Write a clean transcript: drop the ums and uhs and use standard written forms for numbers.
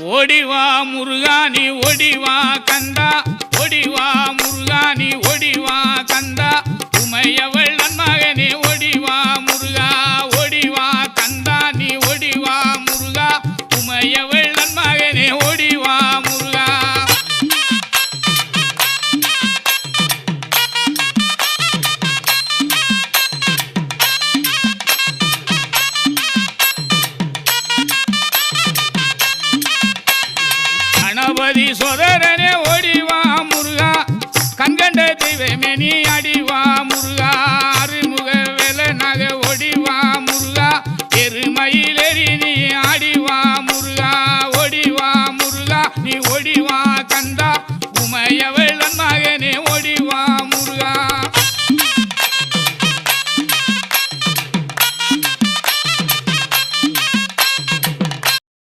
ஓடிவா முருகானி ஓடிவா கந்தா ஓடிவா முருகானி ஓடிவா கந்தா உமையவள் நன்மகனே ஓடிவா முருகா ஓடிவா கந்தா நீ ஓடிவா முருகா உமையவள் நன்மகனே ஓடிவா முருகா கணபதி சோதரனே ஓடிவா முருகா கண்கண்ட தெய்வமே நீ அடி